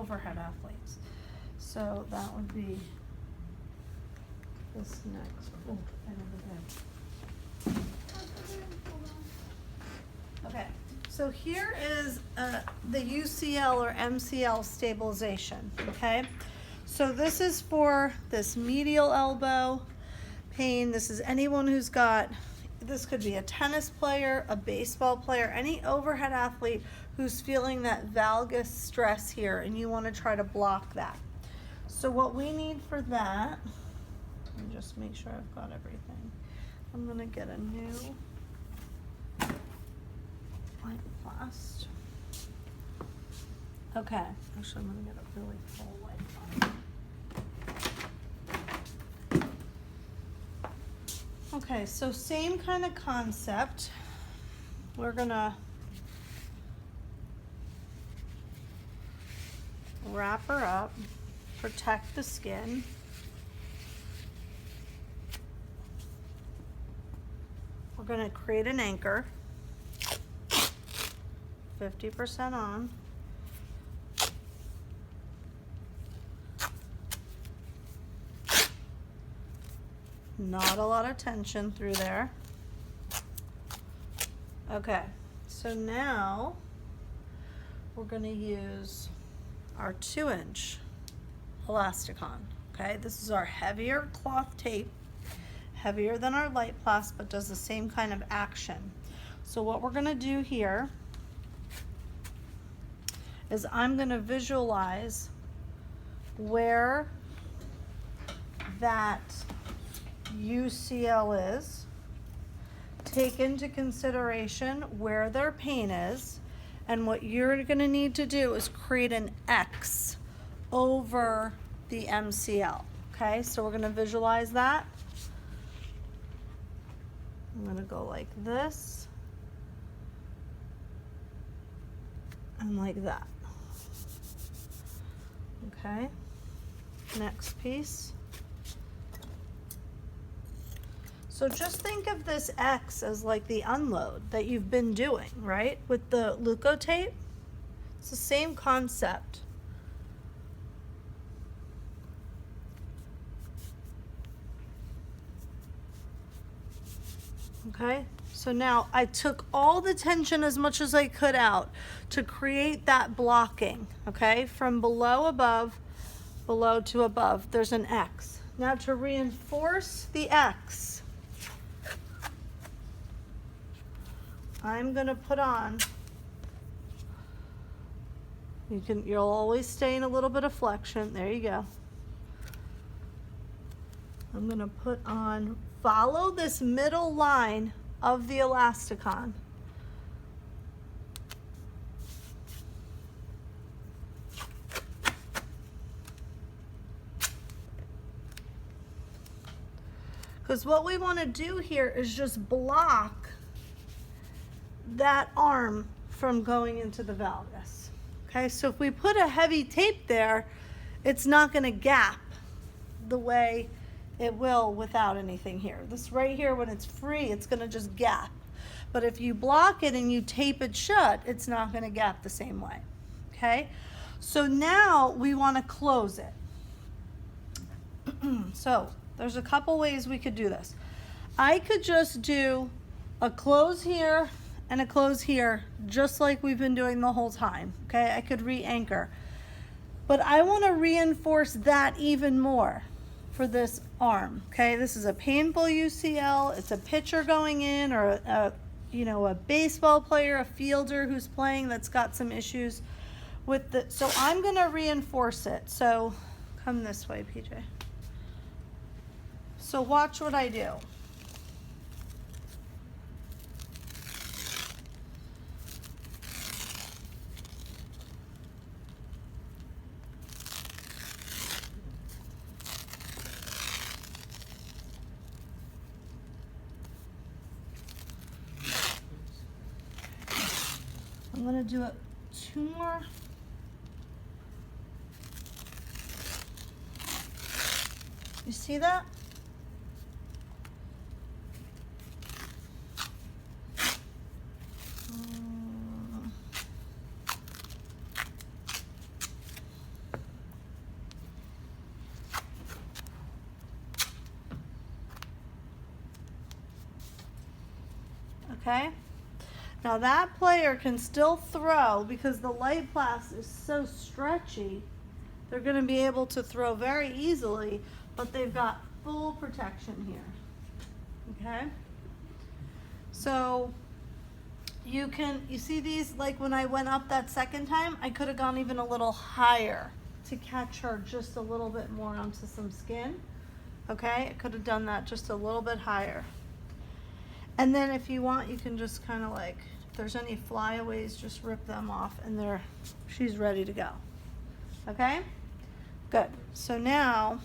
overhead athletes. So that would be this next. Oh, I never did. Okay, so here is the UCL or MCL stabilization, okay? So this is for this medial elbow pain. This is anyone who's got, this could be a tennis player, a baseball player, any overhead athlete who's feeling that valgus stress here and you want to try to block that. So what we need for that, let me just make sure I've got everything. I'm going to get a new white plast. Okay, actually I'm going to get a really full white plast. Okay, so same kind of concept. We're gonna wrap her up, protect the skin. We're gonna create an anchor, 50% on. Not a lot of tension through there. Okay, so now we're going to use our 2-inch elasticon. Okay, this is our heavier cloth tape, heavier than our light plast, but does the same kind of action. So what we're going to do here is I'm going to visualize where that UCL is, take into consideration where their pain is, and what you're going to need to do is create an X over the MCL. Okay, so we're going to visualize that. I'm going to go like this and like that. Okay, next piece. So just think of this X as like the unload that you've been doing, right? With the leukotape. It's the same concept. Okay, so now I took all the tension as much as I could out to create that blocking, okay? From below above, below to above, there's an X. Now to reinforce the X, I'm gonna put on, you'll always stay in a little bit of flexion, there you go. I'm gonna put on, follow this middle line of the elasticon. Because what we want to do here is just block that arm from going into the valgus. Okay, so if we put a heavy tape there, it's not going to gap the way it will without anything here. This right here, when it's free, it's going to just gap. But if you block it and you tape it shut, it's not going to gap the same way. Okay, so now we want to close it. So there's a couple ways we could do this. I could just do a close here and a close here, just like we've been doing the whole time. Okay, I could re-anchor. But I want to reinforce that even more for this arm. Okay, this is a painful UCL. It's a pitcher going in, or a baseball player, a fielder who's playing that's got some issues with the. So I'm going to reinforce it. So come this way, PJ. So watch what I do. I'm going to do it 2 more. You see that? okay? Now that player can still throw because the light plast is so stretchy. They're going to be able to throw very easily, but they've got full protection here, okay? So you see these, like when I went up that second time, I could have gone even a little higher to catch her just a little bit more onto some skin, okay? I could have done that just a little bit higher. And then if you want, you can just kind of like, if there's any flyaways, just rip them off and she's ready to go. Okay? Good. So now